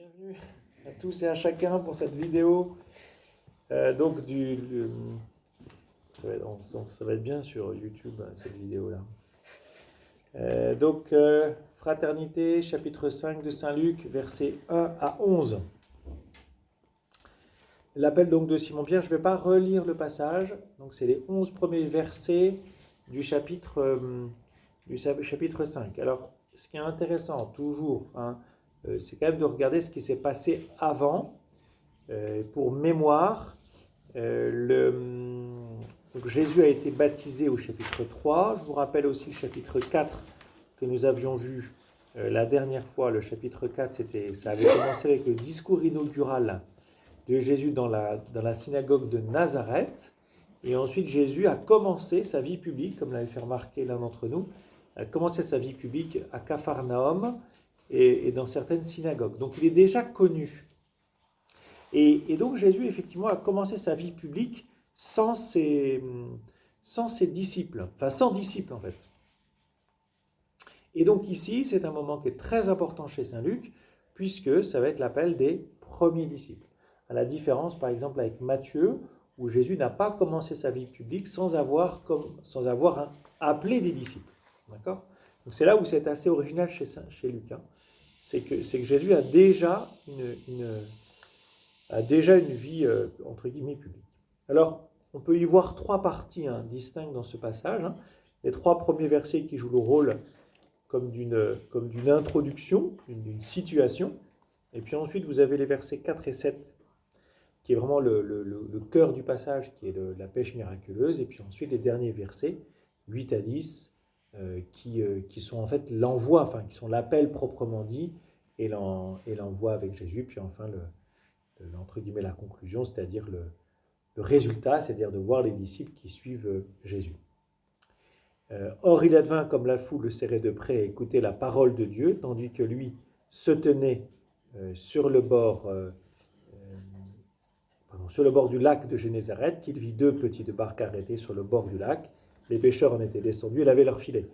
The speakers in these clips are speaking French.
Bienvenue à tous et à chacun pour cette vidéo. Donc ça va être bien sur YouTube cette vidéo là. Fraternité, chapitre 5 de Saint Luc, versets 1 à 11. L'appel donc de Simon-Pierre, je ne vais pas relire le passage. Donc c'est les 11 premiers versets du chapitre 5. Alors ce qui est intéressant toujours, c'est quand même de regarder ce qui s'est passé avant. Pour mémoire, donc Jésus a été baptisé au chapitre 3. Je vous rappelle aussi le chapitre 4 que nous avions vu la dernière fois. Le chapitre 4, ça avait commencé avec le discours inaugural de Jésus dans la synagogue de Nazareth. Et ensuite, Jésus a commencé sa vie publique, comme l'avait fait remarquer l'un d'entre nous, a commencé sa vie publique à Capharnaüm et dans certaines synagogues. Donc il est déjà connu. Et donc Jésus, effectivement, a commencé sa vie publique sans ses disciples, enfin sans disciples en fait. Et donc ici, c'est un moment qui est très important chez Saint Luc, puisque ça va être l'appel des premiers disciples. À la différence, par exemple, avec Matthieu, où Jésus n'a pas commencé sa vie publique sans avoir appelé des disciples. D'accord ? Donc c'est là où c'est assez original chez Luc. C'est que Jésus a déjà une vie, entre guillemets, publique. Alors, on peut y voir trois parties distinctes dans ce passage. Les trois premiers versets qui jouent le rôle comme d'une introduction, d'une situation. Et puis ensuite, vous avez les versets 4 et 7, qui est vraiment le cœur du passage, qui est la pêche miraculeuse. Et puis ensuite, les derniers versets, 8 à 10, qui sont en fait l'envoi, enfin, qui sont l'appel proprement dit, et l'envoi avec Jésus. Puis enfin, entre guillemets, la conclusion, c'est-à-dire le résultat, c'est-à-dire de voir les disciples qui suivent Jésus. Or, il advint comme la foule le serrait de près à écouter la parole de Dieu, tandis que lui se tenait sur le bord du lac de Génézareth, qu'il vit deux petites barques arrêtées sur le bord du lac. Les pêcheurs en étaient descendus et lavaient leurs filets.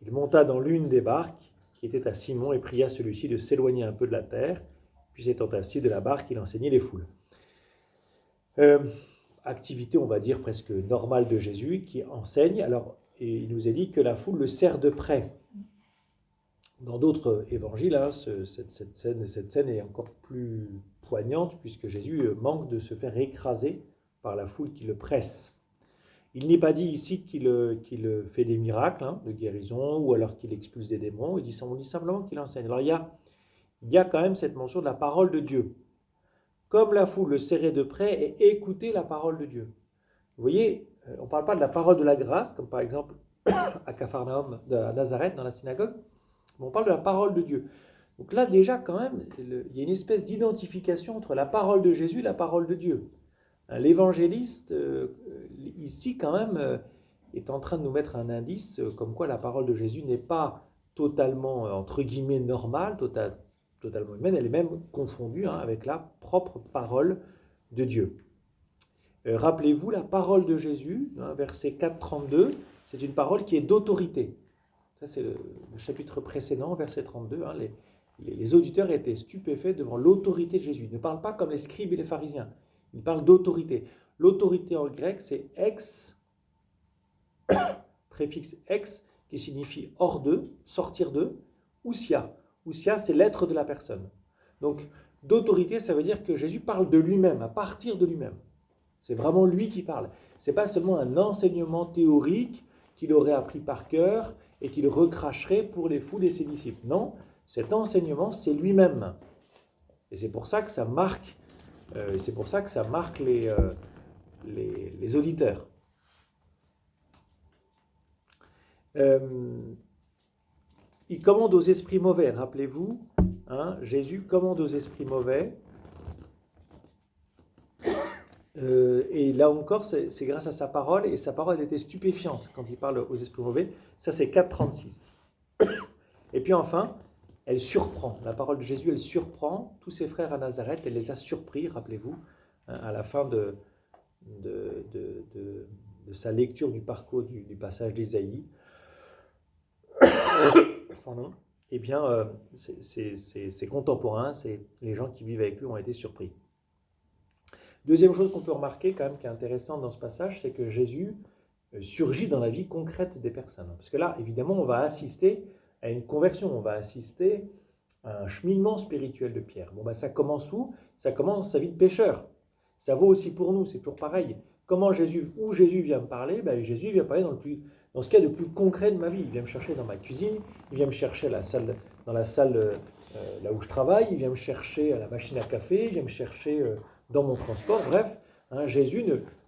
Il monta dans l'une des barques, qui était à Simon, et pria celui-ci de s'éloigner un peu de la terre. Puis étant assis de la barque, il enseignait les foules. Activité, on va dire, presque normale de Jésus, qui enseigne. Alors, et il nous est dit que la foule le serre de près. Dans d'autres évangiles, cette scène est encore plus poignante, puisque Jésus manque de se faire écraser par la foule qui le presse. Il n'est pas dit ici qu'il fait des miracles de guérison, ou alors qu'il expulse des démons. On dit simplement qu'il enseigne. Alors, il y a quand même cette mention de la parole de Dieu. Comme la foule le serrait de près et écoutait la parole de Dieu. Vous voyez, on ne parle pas de la parole de la grâce, comme par exemple à Capharnaüm, à Nazareth, dans la synagogue, mais on parle de la parole de Dieu. Donc là, déjà, quand même, il y a une espèce d'identification entre la parole de Jésus et la parole de Dieu. L'évangéliste, ici, quand même, est en train de nous mettre un indice comme quoi la parole de Jésus n'est pas totalement, entre guillemets, normale, totalement humaine, elle est même confondue avec la propre parole de Dieu. Rappelez-vous, la parole de Jésus, verset 4-32, c'est une parole qui est d'autorité. Ça, c'est le chapitre précédent, verset 32. Les auditeurs étaient stupéfaits devant l'autorité de Jésus. Ils ne parlent pas comme les scribes et les pharisiens. Ils parlent d'autorité. L'autorité en grec, c'est ex, préfixe ex, qui signifie hors d'eux, sortir d'eux, ousia. Ousia, c'est l'être de la personne. Donc, d'autorité, ça veut dire que Jésus parle de lui-même, à partir de lui-même. C'est vraiment lui qui parle. Ce n'est pas seulement un enseignement théorique qu'il aurait appris par cœur et qu'il recracherait pour les foules et ses disciples. Non, cet enseignement, c'est lui-même. Et c'est pour ça que ça marque, les auditeurs. Il commande aux esprits mauvais, rappelez-vous, Jésus commande aux esprits mauvais. Et là encore, c'est grâce à sa parole, et sa parole était stupéfiante quand il parle aux esprits mauvais. Ça, c'est 4,36. Et puis enfin, elle surprend. La parole de Jésus, elle surprend tous ses frères à Nazareth. Elle les a surpris, rappelez-vous, à la fin de sa lecture du parcours du passage d'Ésaïe. Pardon. eh bien, ses contemporains, les gens qui vivent avec lui ont été surpris. Deuxième chose qu'on peut remarquer quand même qui est intéressante dans ce passage, c'est que Jésus surgit dans la vie concrète des personnes. Parce que là, évidemment, on va assister à une conversion, on va assister à un cheminement spirituel de Pierre. Bon, ça commence où? Ça commence dans sa vie de pécheur. Ça vaut aussi pour nous, c'est toujours pareil. Où Jésus vient me parler? Jésus vient parler dans ce qu'il y a de plus concret de ma vie. Il vient me chercher dans ma cuisine, il vient me chercher dans la salle là où je travaille, il vient me chercher à la machine à café, il vient me chercher dans mon transport. Bref, Jésus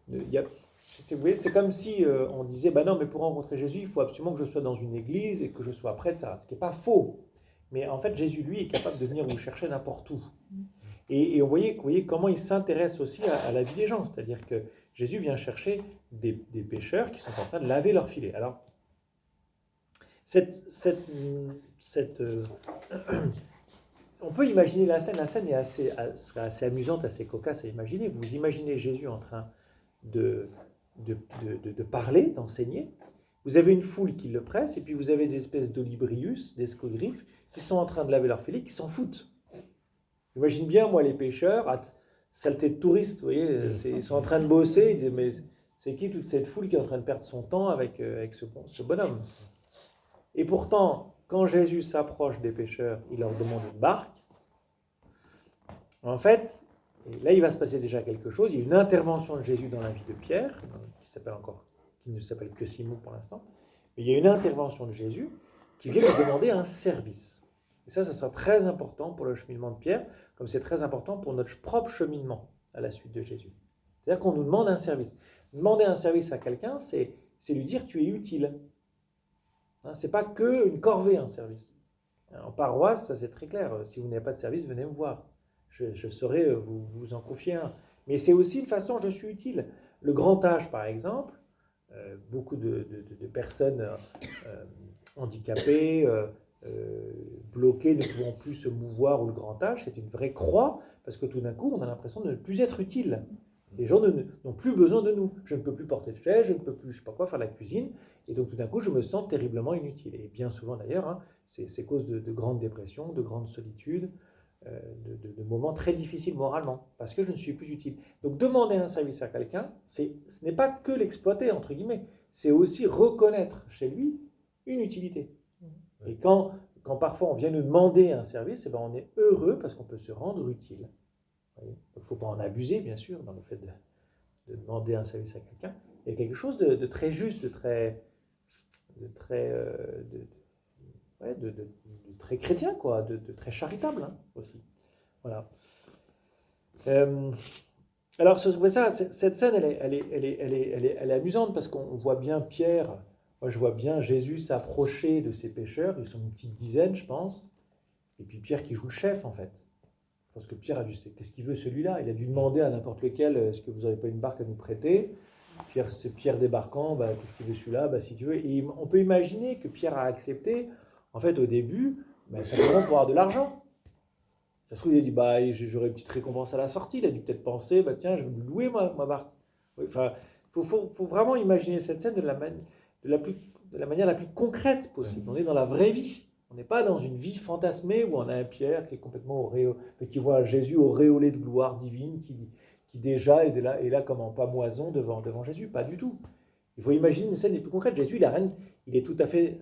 vous voyez, c'est comme si on disait, non, mais pour rencontrer Jésus, il faut absolument que je sois dans une église et que je sois près de ça. Ce qui n'est pas faux. Mais en fait, Jésus, lui, est capable de venir vous chercher n'importe où. Et vous voyez comment il s'intéresse aussi à la vie des gens. C'est-à-dire que Jésus vient chercher des pécheurs qui sont en train de laver leurs filets. Alors, on peut imaginer la scène. La scène serait assez amusante, assez cocasse à imaginer. Vous imaginez Jésus en train de parler, d'enseigner. Vous avez une foule qui le presse, et puis vous avez des espèces d'olibrius, d'escogriffes, qui sont en train de laver leurs filets, qui s'en foutent. J'imagine bien, moi, les pêcheurs, saleté de touristes, vous voyez, ils sont en train de bosser, ils disent, mais c'est qui toute cette foule qui est en train de perdre son temps avec ce bonhomme? Et pourtant, quand Jésus s'approche des pêcheurs, il leur demande une barque. En fait, et là, il va se passer déjà quelque chose. Il y a une intervention de Jésus dans la vie de Pierre, qui ne s'appelle que Simon pour l'instant. Mais il y a une intervention de Jésus qui vient lui demander un service. Et ça sera très important pour le cheminement de Pierre, comme c'est très important pour notre propre cheminement à la suite de Jésus. C'est-à-dire qu'on nous demande un service. Demander un service à quelqu'un, c'est lui dire tu es utile. Ce n'est pas qu'une corvée, un service. En paroisse, ça c'est très clair. Si vous n'avez pas de service, venez me voir. Je saurais vous en confier un. Mais c'est aussi une façon, je suis utile. Le grand âge, par exemple, beaucoup de personnes handicapées, bloquées, ne pouvant plus se mouvoir, ou le grand âge, c'est une vraie croix, parce que tout d'un coup, on a l'impression de ne plus être utile. Les gens n'ont plus besoin de nous. Je ne peux plus porter de chaise, je ne peux plus, je ne sais pas quoi, faire la cuisine. Et donc tout d'un coup, je me sens terriblement inutile. Et bien souvent d'ailleurs, c'est cause de grandes dépressions, de grandes solitudes, de moments très difficiles moralement, parce que je ne suis plus utile. Donc demander un service à quelqu'un, ce n'est pas que l'exploiter, entre guillemets, c'est aussi reconnaître chez lui une utilité. Et quand parfois on vient nous demander un service, on est heureux parce qu'on peut se rendre utile. Il ne faut pas en abuser, bien sûr, dans le fait de demander un service à quelqu'un. Il y a quelque chose de très juste, de très chrétien, quoi, de très charitable aussi. Voilà. Alors, cette scène, elle est amusante parce qu'on voit bien Pierre. Moi, je vois bien Jésus s'approcher de ces pêcheurs. Ils sont une petite dizaine, je pense. Et puis Pierre qui joue le chef, en fait. Je pense que Pierre a dû, qu'est-ce qu'il veut celui-là? Il a dû demander à n'importe lequel, est-ce que vous n'avez pas une barque à nous prêter? C'est Pierre débarquant, qu'est-ce qu'il veut celui-là? Si tu veux. Et on peut imaginer que Pierre a accepté, en fait, au début, simplement pour avoir de l'argent. Ça se trouve, il a dit, j'aurai une petite récompense à la sortie. Il a dû peut-être penser, tiens, je vais lui louer ma barque. Enfin, faut vraiment imaginer cette scène de la manière la plus concrète possible. On est dans la vraie vie. On n'est pas dans une vie fantasmée où on a un Pierre qui est complètement qui voit Jésus auréolé de gloire divine, qui déjà est là comme en pamoison devant Jésus. Pas du tout. Il faut imaginer une scène des plus concrètes. Jésus, il est tout à fait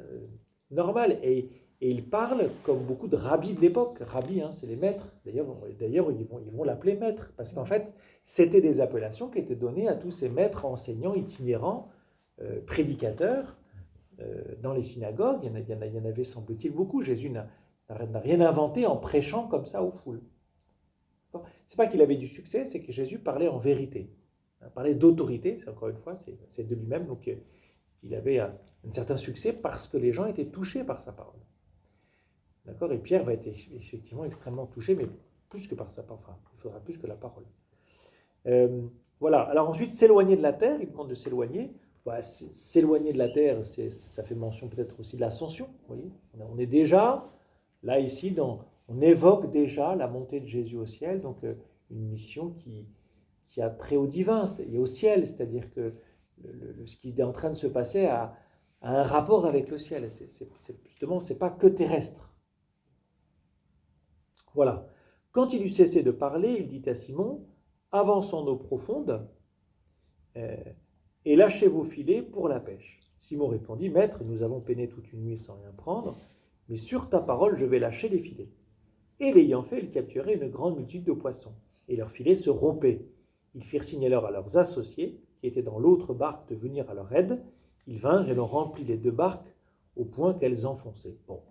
normal. Et il parle comme beaucoup de rabbis de l'époque. Rabbis, c'est les maîtres. D'ailleurs, ils vont l'appeler maître. Parce qu'en fait, c'était des appellations qui étaient données à tous ces maîtres enseignants itinérants, prédicateurs, dans les synagogues. Il y en avait, semble-t-il, beaucoup. Jésus n'a rien inventé en prêchant comme ça aux foules. C'est pas qu'il avait du succès, c'est que Jésus parlait en vérité. Parlait d'autorité, c'est encore une fois, c'est de lui-même. Donc il avait un certain succès parce que les gens étaient touchés par sa parole. D'accord? Et Pierre va être effectivement extrêmement touché, mais plus que par sa parole. Enfin, il faudra plus que la parole. Voilà. Alors ensuite, s'éloigner de la terre, il demande de s'éloigner. S'éloigner de la terre, ça fait mention peut-être aussi de l'ascension. Vous voyez, on est déjà, là ici, on évoque déjà la montée de Jésus au ciel, donc une mission qui a trait au divin et au ciel, c'est-à-dire que ce qui est en train de se passer a un rapport avec le ciel. Justement, c'est pas que terrestre. Voilà. Quand il eut cessé de parler, il dit à Simon, avance en eau profonde euh, et lâchez vos filets pour la pêche. Simon répondit, Maître, nous avons peiné toute une nuit sans rien prendre, mais sur ta parole, je vais lâcher les filets. Et l'ayant fait, ils capturaient une grande multitude de poissons, et leurs filets se rompaient. Ils firent signe alors à leurs associés, qui étaient dans l'autre barque, de venir à leur aide. Ils vinrent et l'on remplit les deux barques au point qu'elles enfonçaient. Bon.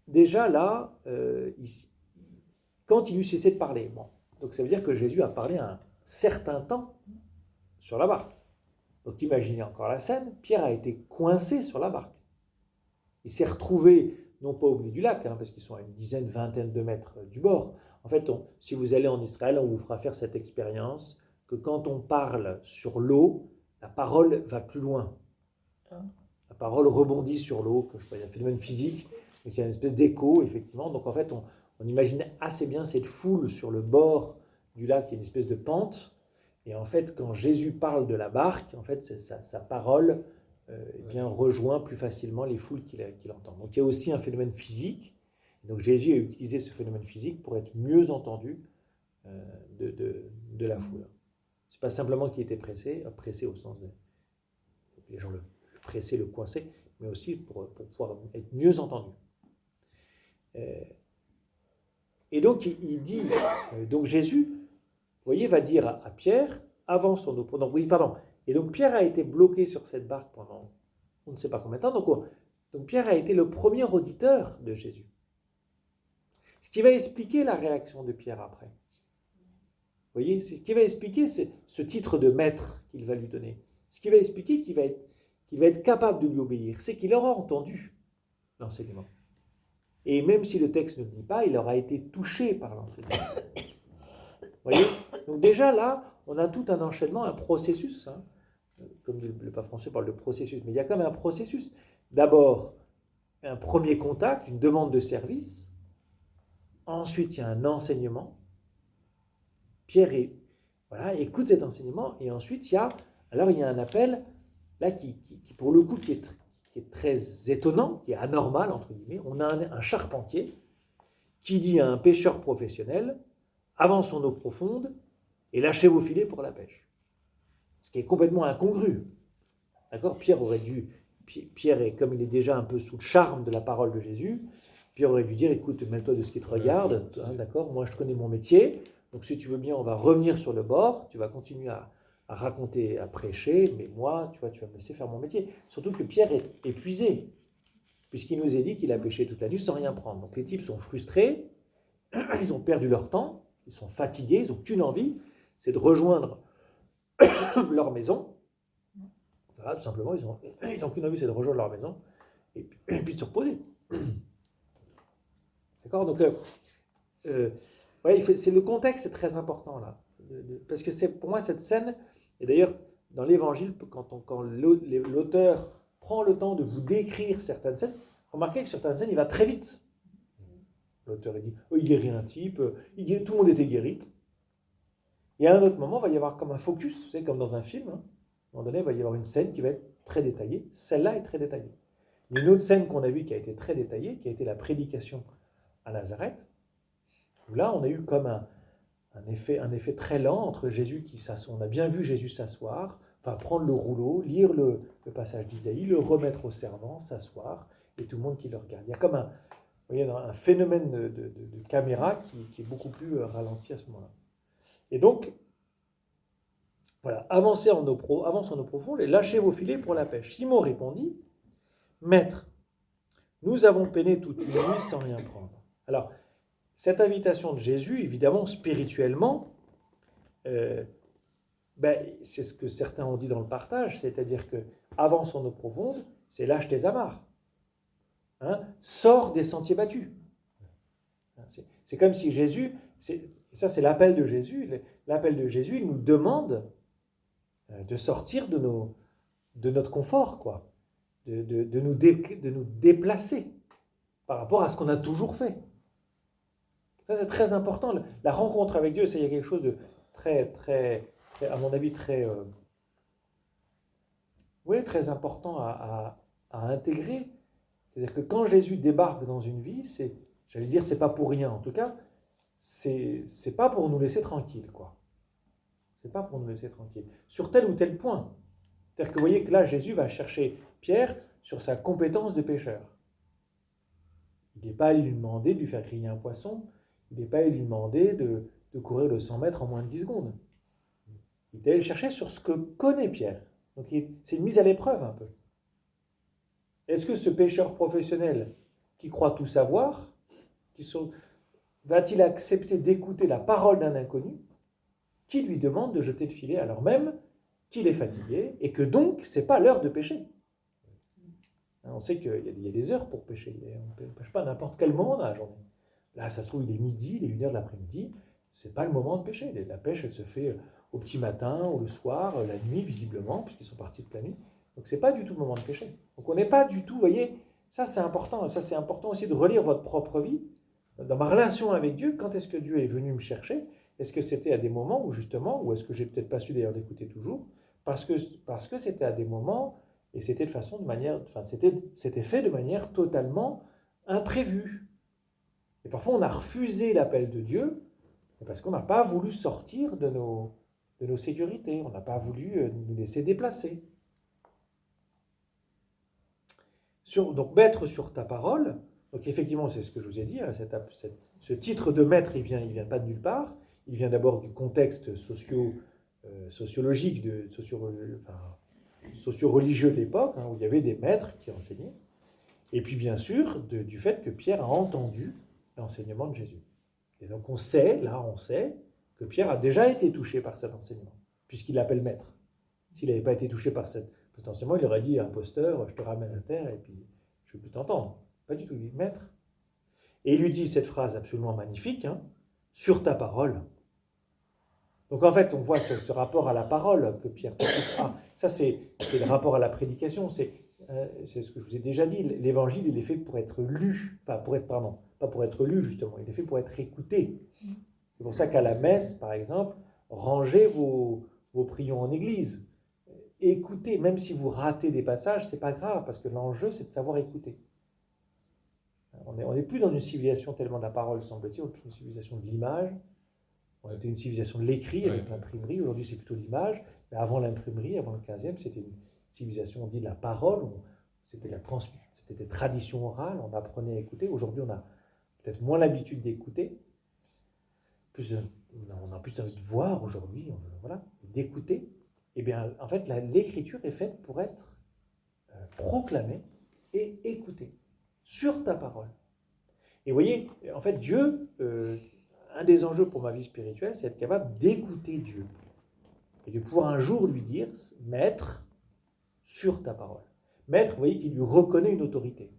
Déjà là, ici, quand il eut cessé de parler, bon, donc ça veut dire que Jésus a parlé un certain temps sur la barque. Donc imaginez encore la scène, Pierre a été coincé sur la barque. Il s'est retrouvé, non pas au milieu du lac, parce qu'ils sont à une dizaine, vingtaine de mètres du bord. En fait, si vous allez en Israël, on vous fera faire cette expérience que quand on parle sur l'eau, la parole va plus loin. La parole rebondit sur l'eau, il y a un phénomène physique, donc il y a une espèce d'écho, effectivement. Donc en fait, on imagine assez bien cette foule sur le bord du lac, il y a une espèce de pente. Et en fait, quand Jésus parle de la barque, en fait, sa parole rejoint plus facilement les foules qu'il entend. Donc il y a aussi un phénomène physique. Donc Jésus a utilisé ce phénomène physique pour être mieux entendu de la foule. C'est pas simplement qu'il était pressé au sens de les gens le pressaient, le coinçaient, mais aussi pour pouvoir être mieux entendu. Et donc il dit, donc Jésus, vous voyez, va dire à Pierre, avance en eau. Donc oui, pardon. Et donc Pierre a été bloqué sur cette barque pendant on ne sait pas combien de temps. Donc Pierre a été le premier auditeur de Jésus. Ce qui va expliquer la réaction de Pierre après. Vous voyez, c'est ce qui va expliquer ce titre de maître qu'il va lui donner. Ce qui va expliquer qu'il va être capable de lui obéir, c'est qu'il aura entendu l'enseignement. Et même si le texte ne le dit pas, il aura été touché par l'enseignement. Vous voyez? Donc déjà là, on a tout un enchaînement, un processus. Comme le pape François parle de processus, mais il y a quand même un processus. D'abord, un premier contact, une demande de service. Ensuite, il y a un enseignement. Pierre écoute cet enseignement. Et ensuite, il y a un appel, là, qui pour le coup, qui est très étonnant, qui est anormal, entre guillemets. On a un charpentier qui dit à un pêcheur professionnel, avance en eau profonde et lâchez vos filets pour la pêche. Ce qui est complètement incongru. D'accord ? Pierre, comme il est déjà un peu sous le charme de la parole de Jésus, Pierre aurait dû dire, écoute, mêle-toi de ce qui te regarde, d'accord ? Moi, je connais mon métier, donc si tu veux bien, on va revenir sur le bord, tu vas continuer à raconter, à prêcher, mais moi, tu vas me laisser faire mon métier. Surtout que Pierre est épuisé, puisqu'il nous a dit qu'il a pêché toute la nuit sans rien prendre. Donc les types sont frustrés, ils ont perdu leur temps, ils sont fatigués, ils n'ont qu'une envie, c'est de rejoindre leur maison. Voilà, tout simplement, ils ont qu'une envie, c'est de rejoindre leur maison et puis de se reposer. D'accord ? Donc, c'est le contexte, c'est très important là. Parce que c'est pour moi cette scène, et d'ailleurs, dans l'évangile, quand l'auteur prend le temps de vous décrire certaines scènes, remarquez que certaines scènes, il va très vite. L'auteur dit, il guérit un type, tout le monde était guéri. Et à un autre moment, il va y avoir comme un focus, c'est comme dans un film. À un moment donné, il va y avoir une scène qui va être très détaillée. Celle-là est très détaillée. Il y a une autre scène qu'on a vue qui a été très détaillée, qui a été la prédication à Nazareth, où là, on a eu comme un effet très lent entre Jésus qui s'assoit. On a bien vu Jésus s'asseoir, prendre le rouleau, lire le passage d'Isaïe, le remettre au servant, s'asseoir, et tout le monde qui le regarde. Il y a comme un phénomène de caméra qui est beaucoup plus ralenti à ce moment-là. Et donc, voilà, avance en eau profonde et lâchez vos filets pour la pêche. Simon répondit, Maître, nous avons peiné toute une nuit sans rien prendre. Alors, cette invitation de Jésus, évidemment, spirituellement, c'est ce que certains ont dit dans le partage, c'est-à-dire que avance en eau profonde, c'est lâche tes amarres. Sors des sentiers battus. C'est comme si Jésus, ça c'est l'appel de Jésus, l'appel de Jésus, il nous demande de sortir de notre confort, quoi, de nous déplacer par rapport à ce qu'on a toujours fait. Ça c'est très important. La rencontre avec Dieu, il y a quelque chose de très, très, très à mon avis, très important à intégrer. C'est-à-dire que quand Jésus débarque dans une vie, c'est pas pour rien. En tout cas, c'est pas pour nous laisser tranquilles, quoi. C'est pas pour nous laisser tranquilles. Sur tel ou tel point. C'est-à-dire que vous voyez que là, Jésus va chercher Pierre sur sa compétence de pêcheur. Il n'est pas allé lui demander de lui faire griller un poisson. Il n'est pas allé lui demander de courir le 100 mètres en moins de 10 secondes. Il est allé le chercher sur ce que connaît Pierre. Donc c'est une mise à l'épreuve un peu. Est-ce que ce pêcheur professionnel qui croit tout savoir, va-t-il accepter d'écouter la parole d'un inconnu qui lui demande de jeter le filet alors même qu'il est fatigué et que donc ce n'est pas l'heure de pêcher? On sait qu'il y a des heures pour pêcher. On ne pêche pas à n'importe quel moment dans la journée. Là, ça se trouve, il est midi, il est 1h de l'après-midi. Ce n'est pas le moment de pêcher. La pêche, elle se fait au petit matin ou le soir, la nuit, visiblement, puisqu'ils sont partis toute la nuit. Donc, ce n'est pas du tout le moment de pêcher. Donc, on n'est pas du tout, vous voyez, ça c'est important. Ça, c'est important aussi de relire votre propre vie. Dans ma relation avec Dieu, quand est-ce que Dieu est venu me chercher? Est-ce que c'était à des moments où, justement, ou est-ce que j'ai peut-être pas su d'ailleurs l'écouter toujours, parce que c'était à des moments... Et c'était c'était fait de manière totalement imprévue. Et parfois, on a refusé l'appel de Dieu parce qu'on n'a pas voulu sortir de nos sécurités. On n'a pas voulu nous laisser déplacer. Donc, mettre sur ta parole. Donc, effectivement, c'est ce que je vous ai dit. Hein, ce titre de maître, il vient pas de nulle part. Il vient d'abord du contexte sociologique, socio-religieux de l'époque, hein, où il y avait des maîtres qui enseignaient, et puis bien sûr du fait que Pierre a entendu l'enseignement de Jésus. Et donc on sait que Pierre a déjà été touché par cet enseignement, puisqu'il l'appelle maître. S'il n'avait pas été touché par cet enseignement, il aurait dit imposteur, je te ramène à terre et puis je ne peux plus t'entendre. Pas du tout, il dit maître. Et il lui dit cette phrase absolument magnifique, hein, sur ta parole. Donc en fait, on voit ce rapport à la parole que Pierre a. Ça, c'est le rapport à la prédication. C'est ce que je vous ai déjà dit. L'évangile, il est fait pour être lu. Enfin, pas pour être lu, justement. Il est fait pour être écouté. C'est pour ça qu'à la messe, par exemple, rangez vos prions en église. Écoutez, même si vous ratez des passages, c'est pas grave, parce que l'enjeu, c'est de savoir écouter. On n'est plus dans une civilisation tellement de la parole, semble-t-il, on est plus une civilisation de l'image. On était une civilisation de l'écrit avec l'imprimerie. Aujourd'hui, c'est plutôt l'image. Mais avant l'imprimerie, avant le 15e, c'était une civilisation, on dit, de la parole. C'était des traditions orales. On apprenait à écouter. Aujourd'hui, on a peut-être moins l'habitude d'écouter. On a plus envie de voir aujourd'hui, voilà, d'écouter. Eh bien, en fait, l'écriture est faite pour être proclamée et écoutée sur ta parole. Et vous voyez, en fait, Dieu... un des enjeux pour ma vie spirituelle, c'est être capable d'écouter Dieu et de pouvoir un jour lui dire, maître, sur ta parole. Maître, vous voyez qu'il lui reconnaît une autorité.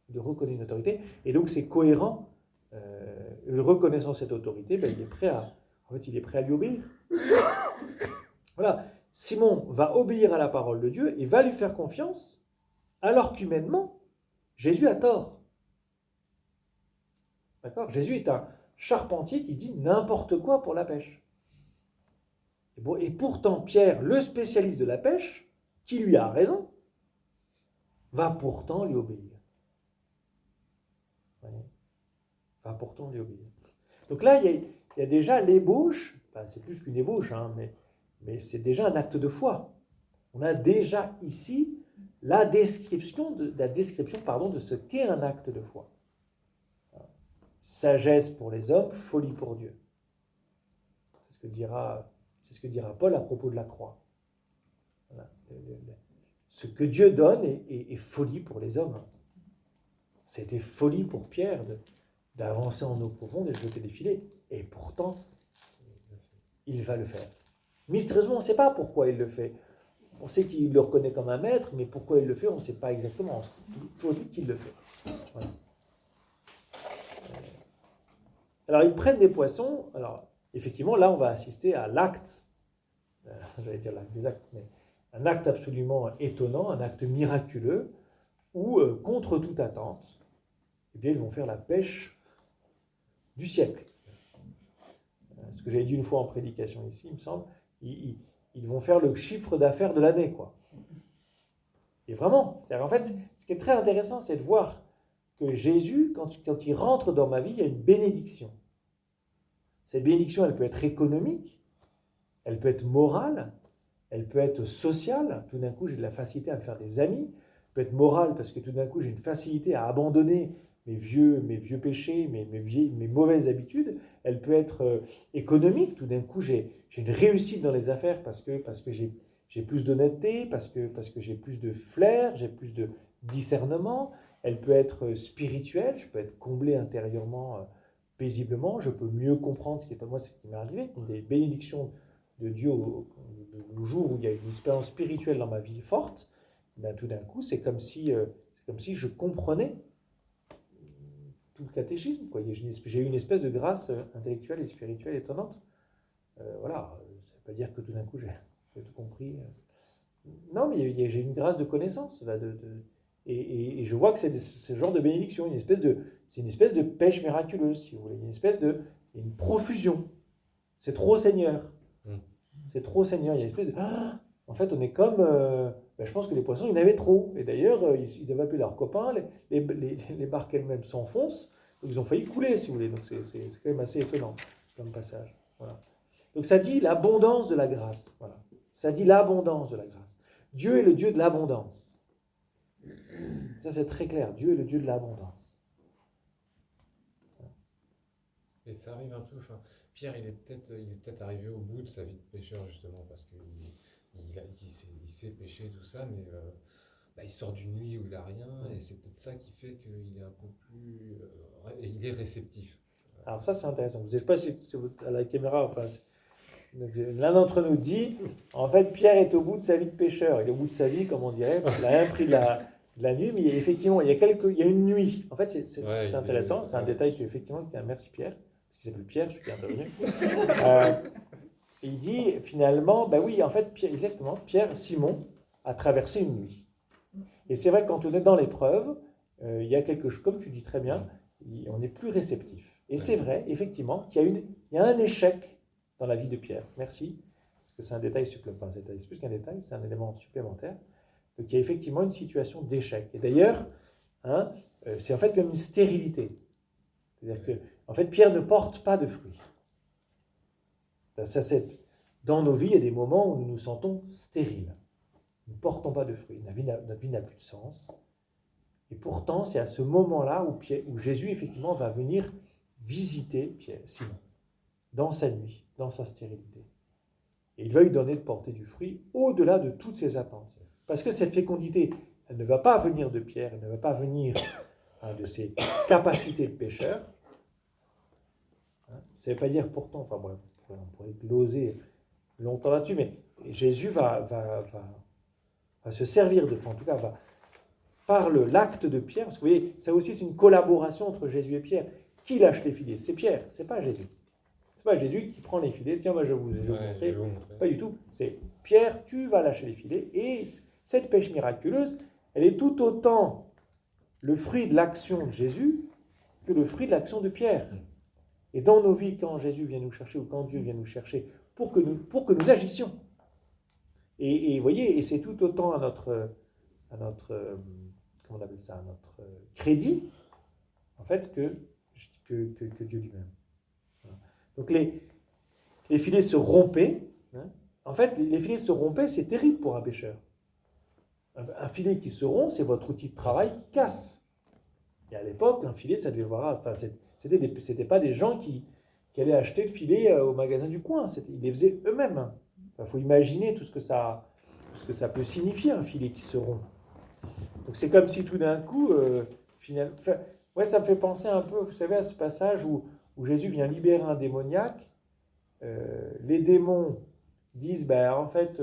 Il lui reconnaît une autorité, et donc c'est cohérent. Reconnaissant cette autorité, il est prêt à lui obéir. Voilà, Simon va obéir à la parole de Dieu et va lui faire confiance, alors qu'humainement, Jésus a tort. D'accord ? Jésus est un charpentier qui dit n'importe quoi pour la pêche. Et pourtant, Pierre, le spécialiste de la pêche, qui lui a raison, va pourtant lui obéir. Va pourtant lui obéir. Donc là, il y a déjà l'ébauche, enfin, c'est plus qu'une ébauche, hein, mais c'est déjà un acte de foi. On a déjà ici la description de ce qu'est un acte de foi. Sagesse pour les hommes, folie pour Dieu. C'est ce que dira Paul à propos de la croix. Voilà. Ce que Dieu donne est folie pour les hommes. C'était folie pour Pierre d'avancer en eau profonde et de jeter des filets. Et pourtant, il va le faire. Mystérieusement, on ne sait pas pourquoi il le fait. On sait qu'il le reconnaît comme un maître, mais pourquoi il le fait, on ne sait pas exactement. On s'est toujours dit qu'il le fait. Voilà. Alors, ils prennent des poissons. Alors, effectivement, là, on va assister à l'acte, j'allais dire l'acte des actes, mais un acte absolument étonnant, un acte miraculeux, où, contre toute attente, eh bien, ils vont faire la pêche du siècle. Ce que j'avais dit une fois en prédication ici, il me semble, ils vont faire le chiffre d'affaires de l'année, quoi. Et vraiment, en fait, ce qui est très intéressant, c'est de voir que Jésus, quand il rentre dans ma vie, il y a une bénédiction. Cette bénédiction, elle peut être économique, elle peut être morale, elle peut être sociale. Tout d'un coup, j'ai de la facilité à me faire des amis. Elle peut être morale parce que tout d'un coup, j'ai une facilité à abandonner mes vieux péchés, mes mauvaises habitudes. Elle peut être économique. Tout d'un coup, j'ai une réussite dans les affaires parce que j'ai plus d'honnêteté, parce que j'ai plus de flair, j'ai plus de discernement. Elle peut être spirituelle. Je peux être comblé intérieurement, paisiblement. Je peux mieux comprendre ce qui est pas moi, ce qui m'est arrivé. Une des bénédictions de Dieu le jour où il y a une expérience spirituelle dans ma vie forte, ben, tout d'un coup, c'est comme si je comprenais tout le catéchisme, quoi. J'ai eu une espèce de grâce intellectuelle et spirituelle étonnante. Voilà, ça ne veut pas dire que tout d'un coup, j'ai tout compris. Non, mais j'ai une grâce de connaissance. Là, et je vois que c'est ce genre de bénédiction, c'est une espèce de pêche miraculeuse, si vous voulez. Une profusion. C'est trop Seigneur. C'est trop Seigneur. Il y a une espèce de... Ah, en fait, on est comme... ben, je pense que les poissons, il y en avait trop. Et d'ailleurs, ils avaient appelé leurs copains. Les barques elles-mêmes s'enfoncent. Donc, ils ont failli couler, si vous voulez. Donc, c'est quand même assez étonnant comme passage. Voilà. Donc, ça dit l'abondance de la grâce. Voilà. Ça dit l'abondance de la grâce. Dieu est le Dieu de l'abondance. Ça, c'est très clair. Dieu est le Dieu de l'abondance. Et ça arrive un peu... Enfin, Pierre, il est peut-être arrivé au bout de sa vie de pécheur, justement, parce qu'il il sait pécher, tout ça, mais bah, il sort d'une nuit où il n'a rien, et c'est peut-être ça qui fait qu'il est un peu plus... il est réceptif. Alors ça, c'est intéressant. Vous ne savez pas si à la caméra, enfin, l'un d'entre nous dit, en fait, Pierre est au bout de sa vie de pécheur. Il est au bout de sa vie, comme on dirait, parce qu'il n'a rien pris de la nuit, mais effectivement, il y a une nuit. En fait, c'est intéressant, c'est un détail qui, effectivement, merci Pierre, parce qu'il s'appelle Pierre, celui qui est intervenu. Il dit, finalement, ben oui, en fait, exactement, Simon a traversé une nuit. Et c'est vrai que quand on est dans l'épreuve, il y a quelque chose, comme tu dis très bien, on est plus réceptif. Et c'est vrai, effectivement, qu'il y a un échec dans la vie de Pierre. Merci, parce que c'est un détail supplémentaire. C'est plus qu'un détail, c'est un élément supplémentaire. Donc il y a effectivement une situation d'échec. Et d'ailleurs, c'est en fait même une stérilité. C'est-à-dire que, en fait, Pierre ne porte pas de fruits. Dans nos vies, il y a des moments où nous nous sentons stériles. Nous ne portons pas de fruits. Notre vie n'a plus de sens. Et pourtant, c'est à ce moment-là où Jésus, effectivement, va venir visiter Simon, dans sa nuit, dans sa stérilité. Et il va lui donner de porter du fruit au-delà de toutes ses attentes. Parce que cette fécondité, elle ne va pas venir de Pierre, elle ne va pas venir de ses capacités de pécheur. Ça ne veut pas dire pourtant, enfin bref, on pourrait gloser longtemps là-dessus, mais Jésus va se servir en tout cas, par l'acte de Pierre, parce que vous voyez, ça aussi c'est une collaboration entre Jésus et Pierre. Qui lâche les filets? C'est Pierre, c'est pas Jésus. C'est pas Jésus qui prend les filets, tiens, moi je vais vous montrer. Pas du tout. C'est Pierre, tu vas lâcher les filets. Et cette pêche miraculeuse, elle est tout autant le fruit de l'action de Jésus que le fruit de l'action de Pierre. Et dans nos vies, quand Jésus vient nous chercher ou quand Dieu vient nous chercher pour que nous agissions. Et vous voyez, et c'est tout autant à notre comment on appelle ça, à notre crédit, en fait, que Dieu lui-même. Voilà. Donc les filets se rompaient. En fait, les filets se rompaient, c'est terrible pour un pêcheur. Un filet qui se rompt, c'est votre outil de travail qui casse. Et à l'époque, un filet, ça devait voir. Enfin, c'était pas des gens qui allaient acheter le filet au magasin du coin. Ils les faisaient eux-mêmes. Il faut imaginer tout ce que ça peut signifier, un filet qui se rompt. Donc c'est comme si tout d'un coup, ouais, ça me fait penser un peu, vous savez, à ce passage où Jésus vient libérer un démoniaque. Les démons disent, en fait,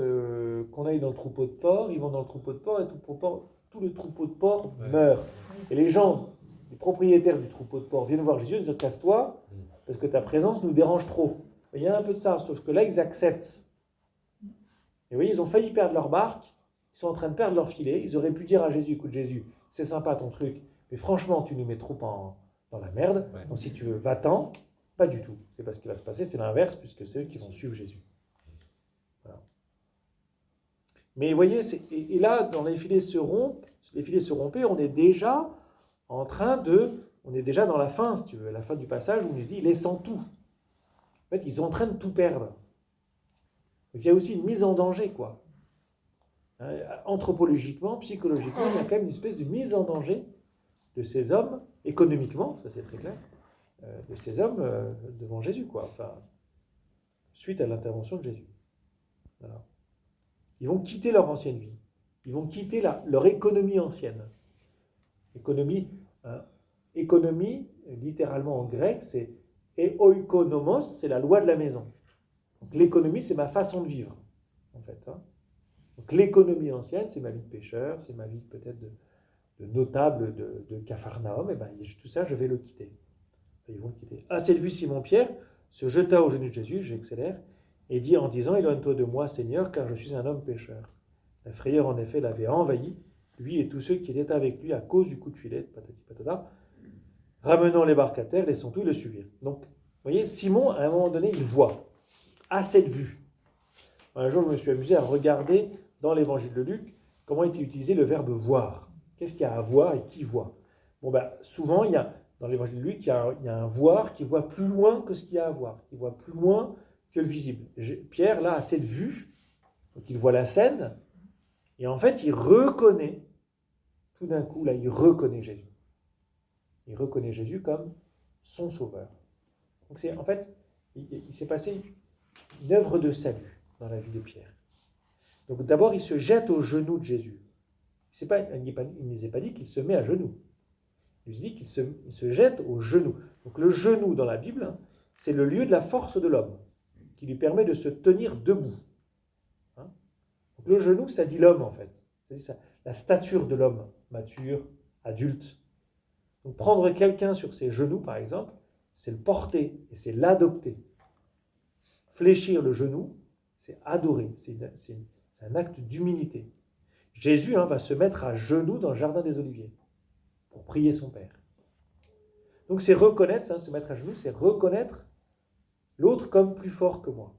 qu'on aille dans le troupeau de porcs. Ils vont dans le troupeau de porcs et tout le troupeau de porcs meurt. Et les gens, les propriétaires du troupeau de porcs viennent voir Jésus et disent, casse-toi, parce que ta présence nous dérange trop. Il y a un peu de ça, sauf que là, ils acceptent. Et vous voyez, ils ont failli perdre leur barque. Ils sont en train de perdre leur filet. Ils auraient pu dire à Jésus, écoute Jésus, c'est sympa ton truc, mais franchement, tu nous mets trop dans la merde. Ouais. Donc si tu veux, va-t'en. Pas du tout. C'est pas ce qui va se passer, c'est l'inverse, puisque c'est eux qui vont suivre Jésus. Voilà. Mais vous voyez, et là, dans les filets se rompaient, on est déjà on est déjà dans la fin, si tu veux, la fin du passage où on nous dit, laissant tout. En fait, ils sont en train de tout perdre. Donc il y a aussi une mise en danger, quoi. Anthropologiquement, psychologiquement, il y a quand même une espèce de mise en danger de ces hommes, économiquement, ça c'est très clair, de ces hommes devant Jésus, quoi. Enfin, suite à l'intervention de Jésus. Voilà. Ils vont quitter leur ancienne vie. Ils vont quitter leur économie ancienne. Économie, économie, littéralement en grec, c'est oikonomos, c'est la loi de la maison. Donc l'économie, c'est ma façon de vivre, en fait. Donc l'économie ancienne, c'est ma vie de pêcheur, c'est ma vie peut-être de notable de Capharnaüm, et bien tout ça, je vais le quitter. Ils vont le quitter. À cette vue, Simon-Pierre se jeta aux genoux de Jésus, j'accélère, et dit en disant, éloigne-toi de moi, Seigneur, car je suis un homme pécheur. La frayeur, en effet, l'avait envahi, lui et tous ceux qui étaient avec lui à cause du coup de filet, patati patata. Ramenant les barques à terre, laissant tout, ils le suivirent. Donc, vous voyez, Simon, à un moment donné, il voit, à cette vue. Un jour, je me suis amusé à regarder dans l'évangile de Luc comment était utilisé le verbe voir. Qu'est-ce qu'il y a à voir et qui voit? Bon, souvent, dans l'évangile de Luc, il y a un voir qui voit plus loin que ce qu'il y a à voir, qui voit plus loin que le visible. Pierre, là, a cette vue, donc il voit la scène, et en fait, il reconnaît, tout d'un coup, là, il reconnaît Jésus. Il reconnaît Jésus comme son sauveur. Donc, en fait, il s'est passé une œuvre de salut dans la vie de Pierre. Donc, d'abord, il se jette aux genoux de Jésus. Il ne nous est pas dit qu'il se met à genoux. Il nous dit qu'il se jette aux genoux. Donc, le genou dans la Bible, c'est le lieu de la force de l'homme, qui lui permet de se tenir debout. Donc, le genou, ça dit l'homme, en fait. C'est la stature de l'homme, mature, adulte. Donc, prendre quelqu'un sur ses genoux, par exemple, c'est le porter et c'est l'adopter. Fléchir le genou, c'est adorer, c'est un acte d'humilité. Jésus va se mettre à genoux dans le jardin des Oliviers pour prier son Père. Donc c'est reconnaître, se mettre à genoux, c'est reconnaître l'autre comme plus fort que moi.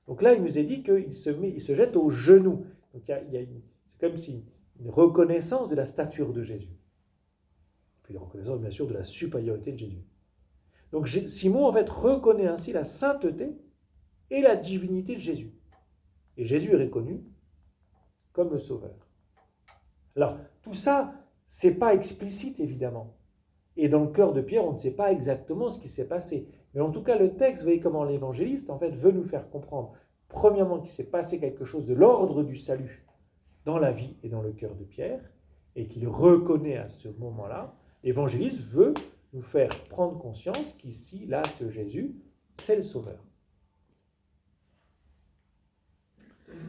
Donc là, il nous est dit qu'il se jette aux genoux. Donc c'est comme si une reconnaissance de la stature de Jésus. Puis une reconnaissance, bien sûr, de la supériorité de Jésus. Donc Simon, en fait, reconnaît ainsi la sainteté et la divinité de Jésus. Et Jésus est reconnu comme le Sauveur. Alors, tout ça, c'est pas explicite, évidemment. Et dans le cœur de Pierre, on ne sait pas exactement ce qui s'est passé. Mais en tout cas, le texte, vous voyez comment l'évangéliste, en fait, veut nous faire comprendre, premièrement, qu'il s'est passé quelque chose de l'ordre du salut dans la vie et dans le cœur de Pierre, et qu'il reconnaît à ce moment-là. L'évangéliste veut nous faire prendre conscience qu'ici, là, ce Jésus, c'est le Sauveur.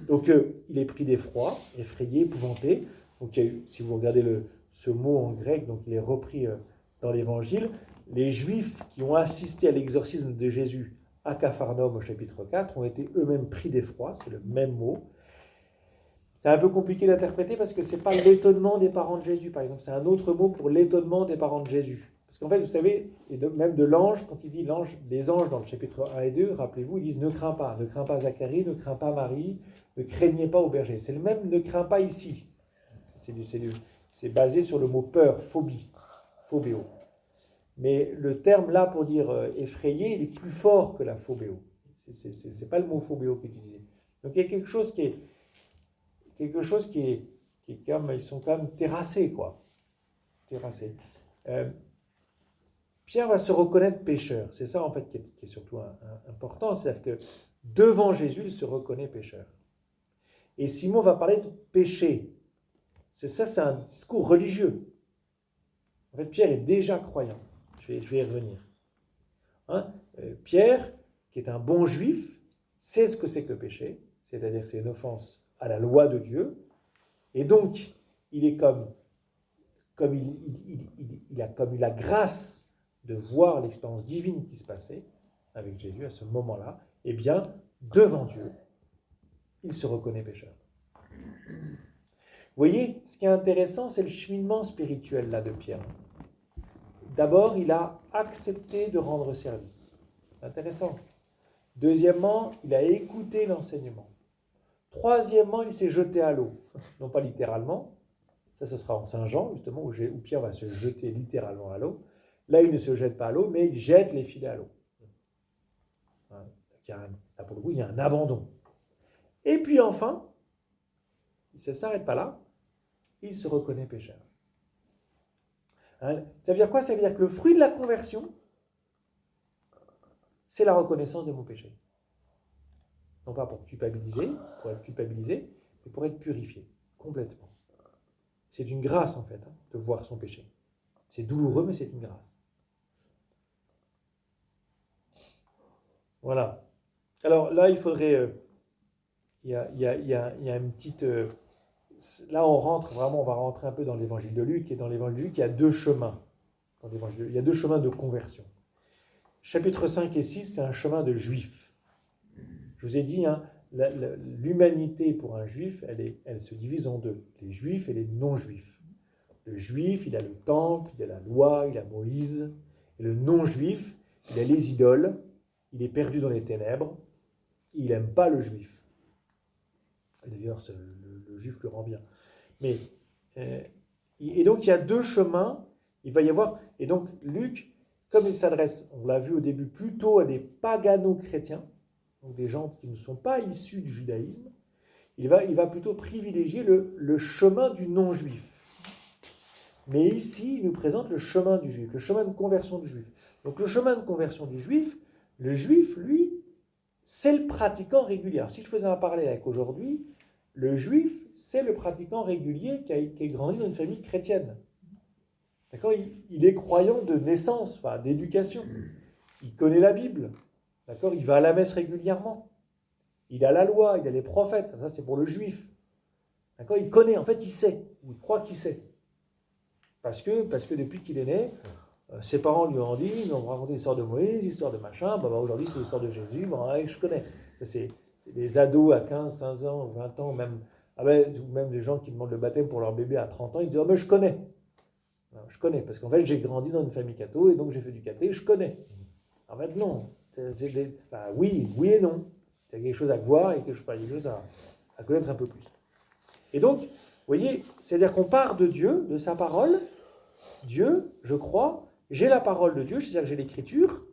Donc, il est pris d'effroi, effrayé, épouvanté. Donc, si vous regardez ce mot en grec, donc il est repris dans l'Évangile. Les Juifs qui ont assisté à l'exorcisme de Jésus à Capharnaüm au chapitre 4 ont été eux-mêmes pris d'effroi, c'est le même mot. C'est un peu compliqué d'interpréter parce que ce n'est pas l'étonnement des parents de Jésus, par exemple. C'est un autre mot pour l'étonnement des parents de Jésus. Parce qu'en fait, vous savez, et même de l'ange, quand il dit les anges dans le chapitre 1 et 2, rappelez-vous, ils disent ne crains pas Zacharie, ne crains pas Marie, ne craignez pas au berger. C'est le même ne crains pas ici. C'est basé sur le mot peur, phobie, phobéo. Mais le terme là pour dire effrayé, il est plus fort que la phobéo. C'est pas le mot phobéo qui est utilisé. Donc il y a quelque chose qui est comme, ils sont quand même terrassés, quoi. Terrassés. Pierre va se reconnaître pécheur. C'est ça, en fait, qui est surtout important. C'est-à-dire que devant Jésus, il se reconnaît pécheur. Et Simon va parler de péché. C'est un discours religieux. En fait, Pierre est déjà croyant. Je vais y revenir. Pierre, qui est un bon juif, sait ce que c'est que le péché, c'est-à-dire que c'est une offense à la loi de Dieu. Et donc, il est comme il a eu la grâce de voir l'expérience divine qui se passait avec Jésus à ce moment-là, eh bien, devant Dieu, il se reconnaît pécheur. Vous voyez, ce qui est intéressant, c'est le cheminement spirituel là de Pierre. D'abord, il a accepté de rendre service. C'est intéressant. Deuxièmement, il a écouté l'enseignement. Troisièmement, il s'est jeté à l'eau. Non pas littéralement. Ça, ce sera en Saint Jean, justement, où Pierre va se jeter littéralement à l'eau. Là, il ne se jette pas à l'eau, mais il jette les filets à l'eau. Là, pour le coup, il y a un abandon. Et puis enfin, ça ne s'arrête pas là, il se reconnaît pécheur. Ça veut dire quoi? Ça veut dire que le fruit de la conversion, c'est la reconnaissance de mon péché. Non pas pour culpabiliser, pour être culpabilisé, mais pour être purifié, complètement. C'est une grâce, en fait, de voir son péché. C'est douloureux, mais c'est une grâce. Voilà. Alors là, il faudrait... il y a une petite... là, on va rentrer un peu dans l'évangile de Luc, et dans l'évangile de Luc, il y a deux chemins. Il y a deux chemins de conversion. Chapitres 5 et 6, c'est un chemin de juifs. Je vous ai dit, l'humanité pour un juif, elle se divise en deux, les juifs et les non-juifs. Le juif, il a le temple, il a la loi, il a Moïse. Et le non-juif, il a les idoles, il est perdu dans les ténèbres, il n'aime pas le juif. Et d'ailleurs, le juif le rend bien. Mais, et donc, il y a deux chemins, il va y avoir, et donc Luc, comme il s'adresse, on l'a vu au début, plutôt à des pagano-chrétiens, donc des gens qui ne sont pas issus du judaïsme, il va plutôt privilégier le chemin du non-juif. Mais ici, il nous présente le chemin du juif, le chemin de conversion du juif. Donc le chemin de conversion du juif, le juif, lui, c'est le pratiquant régulier. Alors, si je faisais un parallèle avec aujourd'hui, le juif, c'est le pratiquant régulier qui a grandi dans une famille chrétienne. D'accord? Il est croyant de naissance, enfin, d'éducation. Il connaît la Bible. D'accord? Il va à la messe régulièrement. Il a la loi, il a les prophètes. Ça, c'est pour le juif. D'accord? Il connaît, en fait, il sait. Ou il croit qu'il sait. Parce que depuis qu'il est né, ses parents lui ont dit, ils ont raconté l'histoire de Moïse, l'histoire de machin, aujourd'hui c'est l'histoire de Jésus, je connais. C'est des ados à 15, 15 ans, 20 ans, même des gens qui demandent le baptême pour leur bébé à 30 ans, ils disent mais je connais. Alors, je connais, parce qu'en fait j'ai grandi dans une famille catho, et donc j'ai fait du caté, je connais. En fait non. Oui et non. Il y a quelque chose à voir et quelque chose à connaître un peu plus. Et donc, vous voyez, c'est-à-dire qu'on part de Dieu, de sa parole. Dieu, je crois, j'ai la parole de Dieu, c'est-à-dire que j'ai l'écriture,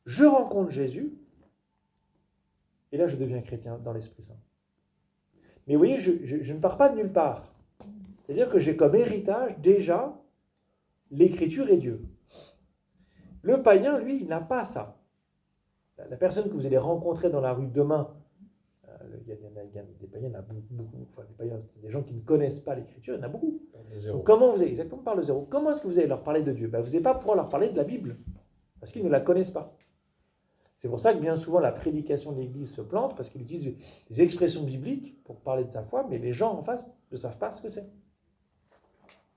je rencontre Jésus, et là je deviens chrétien dans l'Esprit Saint. Mais vous voyez, je ne pars pas de nulle part. C'est-à-dire que j'ai comme héritage déjà l'écriture et Dieu. Le païen, lui, il n'a pas ça. La personne que vous allez rencontrer dans la rue demain, il y a des païens, il y en a beaucoup, enfin des païens, des gens qui ne connaissent pas l'écriture, il y en a beaucoup. Donc comment vous allez, exactement par le zéro, comment est-ce que vous allez leur parler de Dieu? Vous n'allez pas pouvoir leur parler de la Bible, parce qu'ils ne la connaissent pas. C'est pour ça que bien souvent la prédication de l'Église se plante, parce qu'il utilise des expressions bibliques pour parler de sa foi, mais les gens en face ne savent pas ce que c'est.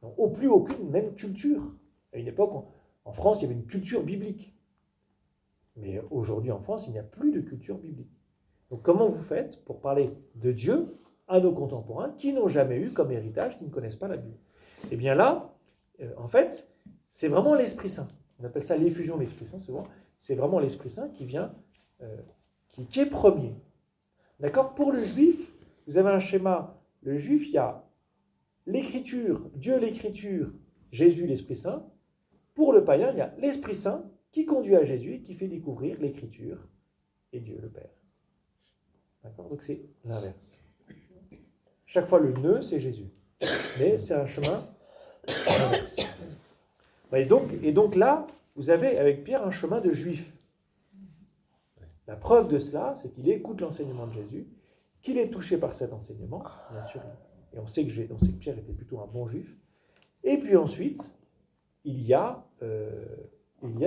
Donc, au plus aucune même culture. À une époque, en France, il y avait une culture biblique. Mais aujourd'hui en France, il n'y a plus de culture biblique. Donc comment vous faites pour parler de Dieu à nos contemporains qui n'ont jamais eu comme héritage, qui ne connaissent pas la Bible? Eh bien là, en fait, c'est vraiment l'Esprit Saint. On appelle ça l'effusion de l'Esprit Saint souvent. C'est vraiment l'Esprit Saint qui vient, qui est premier. D'accord? Pour le juif, vous avez un schéma. Le juif, il y a l'écriture, Dieu, l'écriture, Jésus, l'Esprit Saint. Pour le païen, il y a l'Esprit Saint qui conduit à Jésus et qui fait découvrir l'écriture et Dieu, le Père. D'accord? Donc c'est l'inverse. Chaque fois, le nœud, c'est Jésus. Mais c'est un chemin inverse. Et donc là, vous avez avec Pierre un chemin de juif. La preuve de cela, c'est qu'il écoute l'enseignement de Jésus, qu'il est touché par cet enseignement, bien sûr. Et on sait que Pierre était plutôt un bon juif. Et puis ensuite, il y a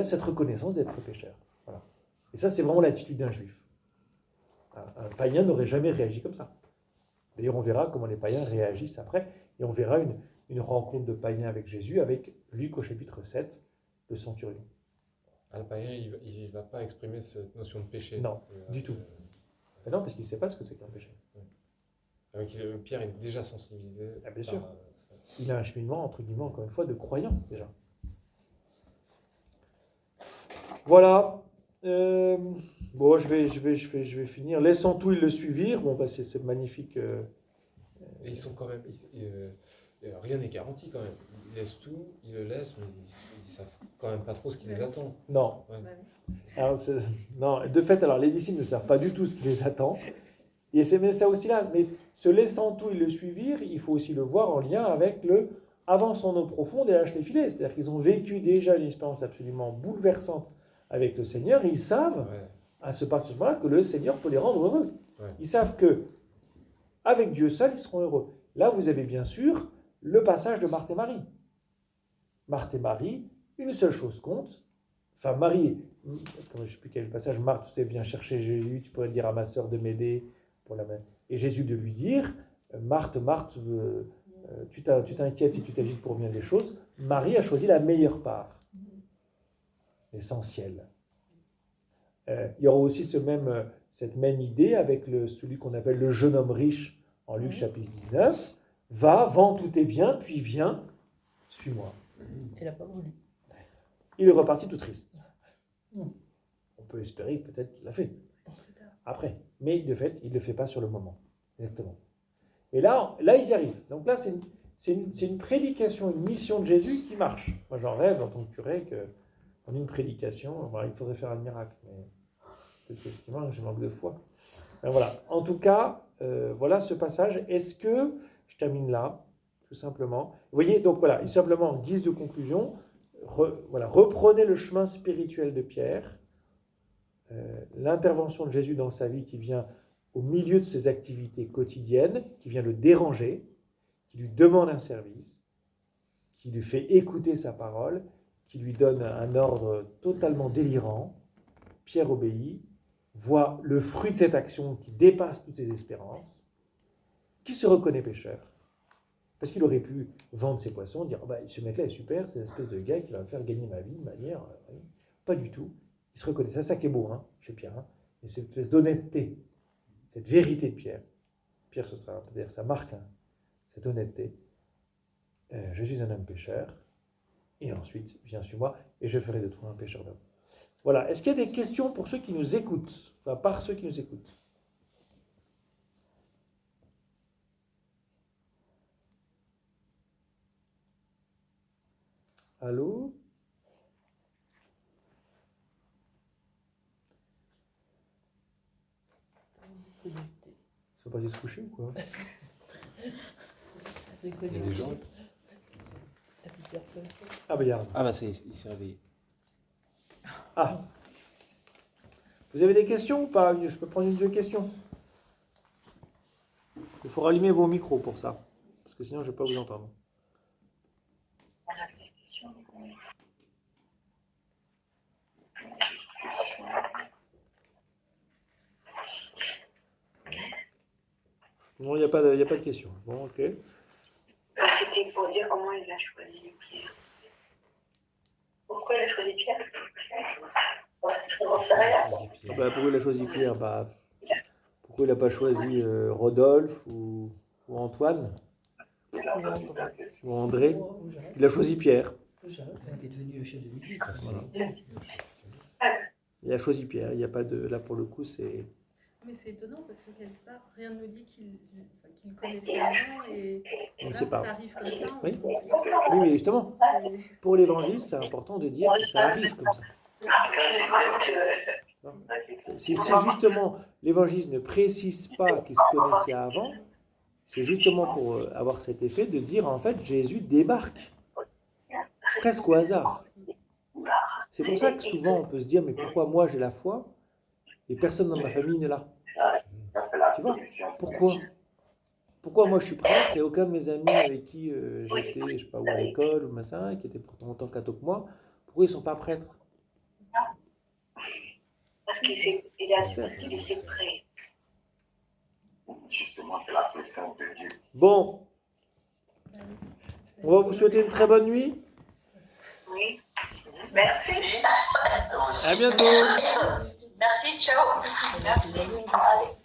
cette reconnaissance d'être pécheur. Voilà. Et ça, c'est vraiment l'attitude d'un juif. Un païen n'aurait jamais réagi comme ça. D'ailleurs, on verra comment les païens réagissent après, et on verra une rencontre de païens avec Jésus, avec Luc au chapitre 7, le centurion. Le païen, il ne va pas exprimer cette notion de péché. Non, du tout. Mais non, parce qu'il ne sait pas ce que c'est qu'un péché. Pierre est déjà sensibilisé. Bien sûr. Il a un cheminement, entre guillemets, encore une fois, de croyant, déjà. Voilà. Bon, je vais finir. Laissant tout, ils le suivirent. Bon, bah, c'est magnifique. Et ils sont quand même. Rien n'est garanti quand même. Ils laissent tout, ils le laissent, mais ils savent quand même pas trop ce qui les attend. Non. Ouais. Alors, non. De fait, alors les disciples ne savent pas du tout ce qui les attend. Et c'est ça aussi là. Mais se laissant tout, ils le suivirent. Il faut aussi le voir en lien avec le avance en eau profonde et lâche les filets. C'est-à-dire qu'ils ont vécu déjà une expérience absolument bouleversante avec le Seigneur. Et ils savent, Ouais. à ce partir de ce moment-là, que le Seigneur peut les rendre heureux. Ouais. Ils savent que avec Dieu seul, ils seront heureux. Là, vous avez bien sûr le passage de Marthe et Marie. Marthe et Marie, une seule chose compte. Enfin, Marie, je ne sais plus quel passage, Marthe, tu sais, viens chercher Jésus, tu pourrais dire à ma sœur de m'aider pour la main. Et Jésus de lui dire, Marthe, Marthe, tu t'inquiètes et tu t'agites pour bien des choses. Marie a choisi la meilleure part, l'essentiel. Il y aura aussi cette même idée avec celui qu'on appelle le jeune homme riche en Luc chapitre 19. Va, vends tous tes biens, puis viens, suis-moi. Il n'a pas voulu. Il est reparti tout triste. On peut espérer peut-être qu'il l'a fait. Après. Mais de fait, il ne le fait pas sur le moment. Exactement. Et là ils y arrivent. Donc là, c'est une prédication, une mission de Jésus qui marche. Moi, j'en rêve en tant que curé qu'en une prédication, il faudrait faire un miracle. Mais peut-être c'est ce qui manque, je manque de foi. Ben voilà. En tout cas, voilà ce passage. Est-ce que, je termine là, tout simplement. Vous voyez, donc voilà, simplement en guise de conclusion, reprenez le chemin spirituel de Pierre, l'intervention de Jésus dans sa vie qui vient au milieu de ses activités quotidiennes, qui vient le déranger, qui lui demande un service, qui lui fait écouter sa parole, qui lui donne un ordre totalement délirant. Pierre obéit, voit le fruit de cette action qui dépasse toutes ses espérances, qui se reconnaît pécheur. Parce qu'il aurait pu vendre ses poissons, dire ce mec-là est super, c'est l'espèce de gars qui va me faire gagner ma vie de manière. Pas du tout. Il se reconnaît. C'est ça qui est beau chez Pierre. Et cette espèce d'honnêteté, cette vérité de Pierre. Pierre, ce sera peut-être sa marque, cette honnêteté. Je suis un homme pécheur. Et ensuite, viens sur moi et je ferai de toi un pécheur d'homme. Voilà. Est-ce qu'il y a des questions pour ceux qui nous écoutent? Enfin, par ceux qui nous écoutent. Allô? Ils sont pas allés se coucher ou quoi? C'est connu. Il y a des gens. Il n'y a plus personne. Ah bah regarde. Ah bah il s'est réveillé. Ah. Vous avez des questions ou pas? Je peux prendre une ou deux questions. Il faut rallumer vos micros pour ça. Parce que sinon je ne vais pas vous entendre. Non, il n'y a pas de question. Bon, ok. C'était pour dire comment il a choisi Pierre. Pourquoi il a choisi Pierre? Je n'en sais rien. Pourquoi il a choisi Pierre? Pourquoi il n'a pas choisi Rodolphe ou Antoine ou André? Il a choisi Pierre. Qui est devenu chef de l'église. Voilà. Il a choisi Pierre. Il n'y a pas de... Là, pour le coup, c'est... Mais c'est étonnant parce que quelque part, rien ne nous dit qu'il connaissait avant et On ne là, sait pas. ça arrive comme ça. Oui. Oui, mais justement, pour l'évangile, c'est important de dire que ça arrive comme ça. Si justement l'évangile ne précise pas qu'il se connaissait avant, c'est justement pour avoir cet effet de dire en fait Jésus débarque presque au hasard. C'est pour ça que souvent on peut se dire mais pourquoi moi j'ai la foi et personne dans ma famille ne l'a? Tu vois? Pourquoi moi je suis prêtre et aucun de mes amis avec qui j'étais, je sais pas où à l'école ou machin, qui étaient pourtant autant cathos que moi, pourquoi ils ne sont pas prêtres? Parce qu'il s'est prêt. Justement, c'est la puissance de Dieu. Bon, on va vous souhaiter une très bonne nuit. Oui. Merci. À bientôt. Merci, ciao. Merci. Allez.